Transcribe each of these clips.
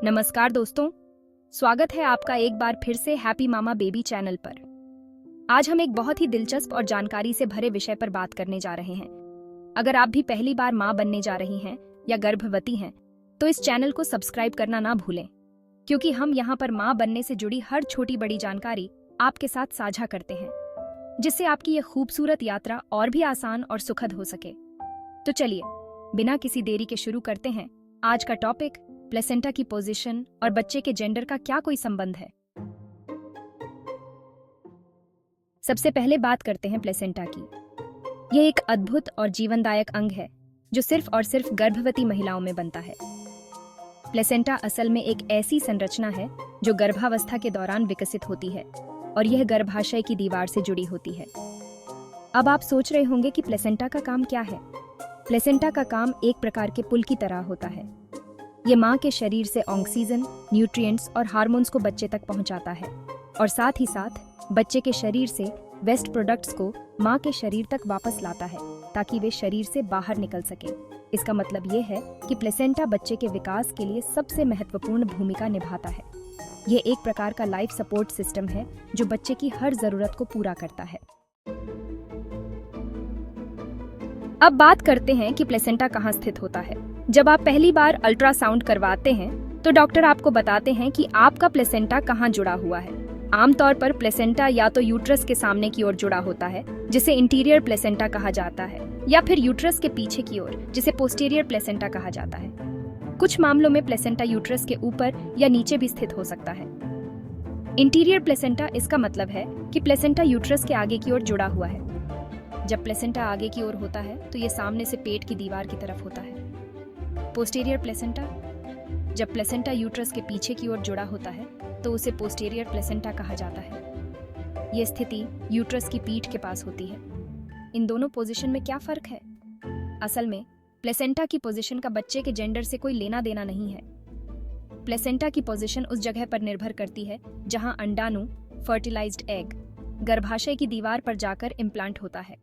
नमस्कार दोस्तों, स्वागत है आपका एक बार फिर से हैप्पी मामा बेबी चैनल पर। आज हम एक बहुत ही दिलचस्प और जानकारी से भरे विषय पर बात करने जा रहे हैं। अगर आप भी पहली बार माँ बनने जा रही हैं या गर्भवती हैं, तो इस चैनल को सब्सक्राइब करना ना भूलें, क्योंकि हम यहाँ पर माँ बनने से जुड़ी हर छोटी बड़ी जानकारी आपके साथ साझा करते हैं, जिससे आपकी ये खूबसूरत यात्रा और भी आसान और सुखद हो सके। तो चलिए, बिना किसी देरी के शुरू करते हैं आज का टॉपिक। प्लेसेंटा की पोजीशन और बच्चे के जेंडर का क्या कोई संबंध है? सबसे पहले बात करते हैं प्लेसेंटा की। यह एक अद्भुत और जीवनदायक अंग है जो सिर्फ और सिर्फ गर्भवती महिलाओं में बनता है। प्लेसेंटा असल में एक ऐसी संरचना है जो गर्भावस्था के दौरान विकसित होती है और यह गर्भाशय की दीवार से जुड़ी होती है। अब आप सोच रहे होंगे कि प्लेसेंटा का काम क्या है? प्लेसेंटा का काम एक प्रकार के पुल की तरह होता है। ये माँ के शरीर से ऑक्सीजन, न्यूट्रिएंट्स और हार्मोन्स को बच्चे तक पहुंचाता है और साथ ही साथ बच्चे के शरीर से वेस्ट प्रोडक्ट्स को माँ के शरीर तक वापस लाता है ताकि वे शरीर से बाहर निकल सके। इसका मतलब ये है कि प्लेसेंटा बच्चे के विकास के लिए सबसे महत्वपूर्ण भूमिका निभाता है। ये एक प्रकार का लाइफ सपोर्ट सिस्टम है जो बच्चे की हर जरूरत को पूरा करता है। अब बात करते हैं कि प्लेसेंटा कहाँ स्थित होता है। जब आप पहली बार अल्ट्रासाउंड करवाते हैं तो डॉक्टर आपको बताते हैं कि आपका प्लेसेंटा कहाँ जुड़ा हुआ है। आमतौर पर प्लेसेंटा या तो यूट्रस के सामने की ओर जुड़ा होता है, जिसे इंटीरियर प्लेसेंटा कहा जाता है, या फिर यूट्रस के पीछे की ओर, जिसे पोस्टीरियर प्लेसेंटा कहा जाता है। कुछ मामलों में प्लेसेंटा यूट्रस के ऊपर या नीचे भी स्थित हो सकता है। इंटीरियर प्लेसेंटा, इसका मतलब है कि प्लेसेंटा यूट्रस के आगे की ओर जुड़ा हुआ है। जब प्लेसेंटा आगे की ओर होता है तो ये सामने से पेट की दीवार की तरफ होता है। पोस्टीरियर प्लेसेंटा, जब प्लेसेंटा यूट्रस के पीछे की ओर जुड़ा होता है तो उसे पोस्टीरियर प्लेसेंटा कहा जाता है। ये स्थिति यूट्रस की पीठ के पास होती है। इन दोनों पोजीशन में क्या फर्क है? असल में प्लेसेंटा की पोजीशन का बच्चे के जेंडर से कोई लेना देना नहीं है। प्लेसेंटा की पोजीशन उस जगह पर निर्भर करती है जहां अंडाणु, फर्टिलाइज्ड एग, गर्भाशय की दीवार पर जाकर इम्प्लांट होता है।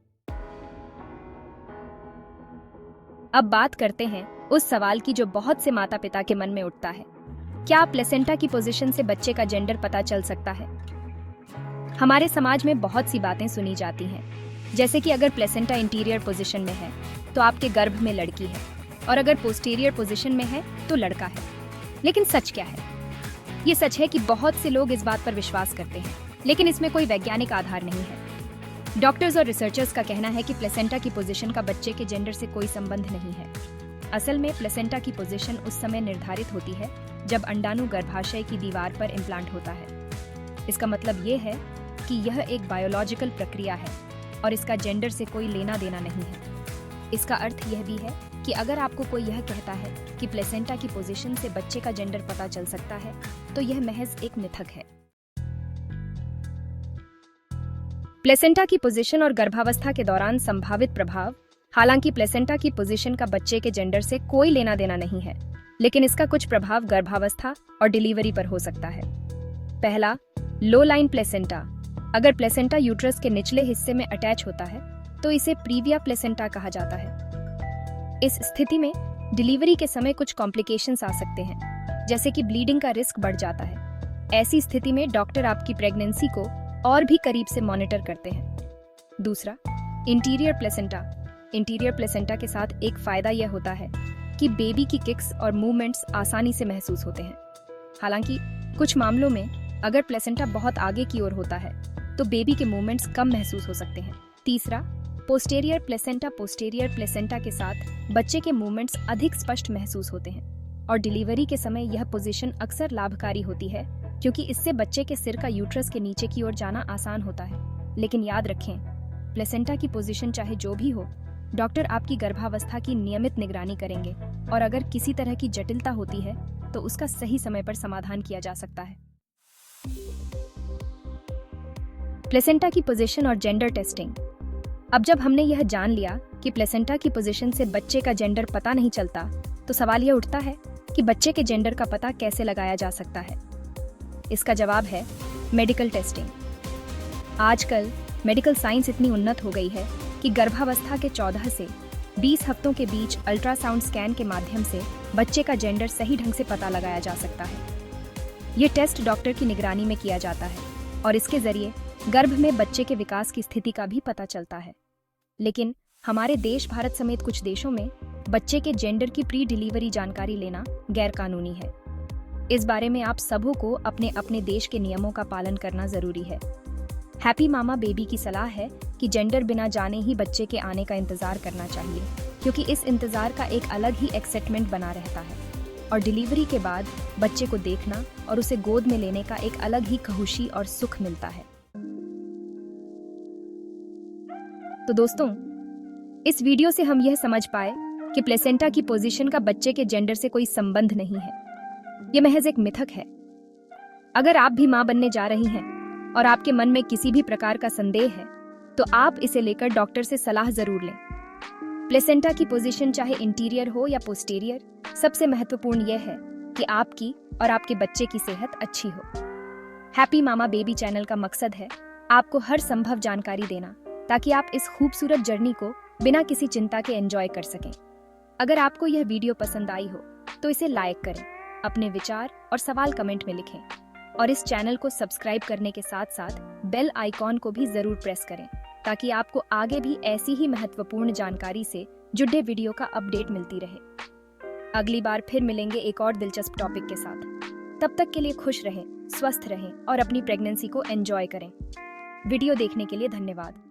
अब बात करते हैं उस सवाल की जो बहुत से माता पिता के मन में उठता है। क्या प्लेसेंटा की पोजीशन से बच्चे का जेंडर पता चल सकता है? हमारे समाज में बहुत सी बातें सुनी जाती हैं, जैसे कि अगर प्लेसेंटा इंटीरियर पोजीशन में है तो आपके गर्भ में लड़की है, और अगर पोस्टीरियर पोजीशन में है तो लड़का है। लेकिन सच क्या है? ये सच है कि बहुत से लोग इस बात पर विश्वास करते हैं, लेकिन इसमें कोई वैज्ञानिक आधार नहीं है। डॉक्टर्स और रिसर्चर्स का कहना है कि प्लेसेंटा की पोजीशन का बच्चे के जेंडर से कोई संबंध नहीं है। असल में प्लेसेंटा की पोजीशन उस समय निर्धारित होती है जब अंडाणु गर्भाशय की दीवार पर इम्प्लांट होता है। इसका मतलब ये है कि यह एक बायोलॉजिकल प्रक्रिया है और इसका जेंडर से कोई लेना देना नहीं है। इसका अर्थ यह भी है कि अगर आपको कोई यह कहता है कि प्लेसेंटा की पोजीशन से बच्चे का जेंडर पता चल सकता है, तो यह महज एक मिथक है। प्लेसेंटा की पोजीशन और गर्भावस्था के दौरान संभावित प्रभाव। हालांकि प्लेसेंटा की पोजीशन का बच्चे के जेंडर से कोई लेना देना नहीं है, लेकिन इसका कुछ प्रभाव गर्भावस्था और डिलीवरी पर हो सकता है। पहला, लो लाइन प्लेसेंटा। अगर प्लेसेंटा यूट्रस के निचले हिस्से में अटैच होता है तो इसे प्रीविया प्लेसेंटा कहा जाता है। इस स्थिति में डिलीवरी के समय कुछ कॉम्प्लिकेशंस आ सकते हैं, जैसे कि ब्लीडिंग का रिस्क बढ़ जाता है। ऐसी स्थिति में डॉक्टर आपकी प्रेगनेंसी को और भी करीब से मॉनिटर करते हैं। दूसरा, इंटीरियर प्लेसेंटा। इंटीरियर प्लेसेंटा के साथ एक फायदा यह होता है कि बेबी की किक्स और मूवमेंट्स आसानी से महसूस होते हैं। हालांकि कुछ मामलों में अगर प्लेसेंटा बहुत आगे की ओर होता है तो बेबी के मूवमेंट्स कम महसूस हो सकते हैं। तीसरा, पोस्टीरियर प्लेसेंटा। पोस्टीरियर प्लेसेंटा के साथ बच्चे के मूवमेंट्स अधिक स्पष्ट महसूस होते हैं और डिलीवरी के समय यह पोजीशन अक्सर लाभकारी होती है, क्योंकि इससे बच्चे के सिर का यूट्रस के नीचे की ओर जाना आसान होता है। लेकिन याद रखें, प्लेसेंटा की पोजीशन चाहे जो भी हो, डॉक्टर आपकी गर्भावस्था की नियमित निगरानी करेंगे और अगर किसी तरह की जटिलता होती है तो उसका सही समय पर समाधान किया जा सकता है। प्लेसेंटा की पोजीशन और जेंडर टेस्टिंग। अब जब हमने यह जान लिया कि प्लेसेंटा की पोजीशन से बच्चे का जेंडर पता नहीं चलता, तो सवाल यह उठता है कि बच्चे के जेंडर का पता कैसे लगाया जा सकता है। इसका जवाब है मेडिकल टेस्टिंग। आजकल मेडिकल साइंस इतनी उन्नत हो गई है कि गर्भावस्था के 14 से 20 हफ्तों के बीच अल्ट्रासाउंड स्कैन के माध्यम से बच्चे का जेंडर सही ढंग से पता लगाया जा सकता है। ये टेस्ट डॉक्टर की निगरानी में किया जाता है और इसके जरिए गर्भ में बच्चे के विकास की स्थिति का भी पता चलता है। लेकिन हमारे देश भारत समेत कुछ देशों में बच्चे के जेंडर की प्री डिलीवरी जानकारी लेना गैरकानूनी है। इस बारे में आप सबों को अपने अपने देश के नियमों का पालन करना जरूरी है। हैप्पी मामा बेबी की सलाह है कि जेंडर बिना जाने ही बच्चे के आने का इंतजार करना चाहिए, क्योंकि इस इंतजार का एक अलग ही एक्साइटमेंट बना रहता है और डिलीवरी के बाद बच्चे को देखना और उसे गोद में लेने का एक अलग ही खुशी और सुख मिलता है। तो दोस्तों, इस वीडियो से हम यह समझ पाए कि प्लेसेंटा की पोजीशन का बच्चे के जेंडर से कोई संबंध नहीं है। यह महज एक मिथक है। अगर आप भी मां बनने जा रही हैं और आपके मन में किसी भी प्रकार का संदेह है, तो आप इसे लेकर डॉक्टर से सलाह जरूर लें। प्लेसेंटा की पोजीशन चाहे इंटीरियर हो या पोस्टीरियर, सबसे महत्वपूर्ण यह है कि आपकी और आपके बच्चे की सेहत अच्छी हो। हैप्पी मामा बेबी चैनल का मकसद है आपको हर संभव जानकारी देना, ताकि आप इस खूबसूरत जर्नी को बिना किसी चिंता के एंजॉय कर सकें। अगर आपको यह वीडियो पसंद आई हो तो इसे लाइक करें, अपने विचार और सवाल कमेंट में लिखें और इस चैनल को सब्सक्राइब करने के साथ साथ बेल आइकॉन को भी जरूर प्रेस करें, ताकि आपको आगे भी ऐसी ही महत्वपूर्ण जानकारी से जुड़े वीडियो का अपडेट मिलती रहे। अगली बार फिर मिलेंगे एक और दिलचस्प टॉपिक के साथ। तब तक के लिए खुश रहें, स्वस्थ रहें और अपनी प्रेगनेंसी को एंजॉय करें। वीडियो देखने के लिए धन्यवाद।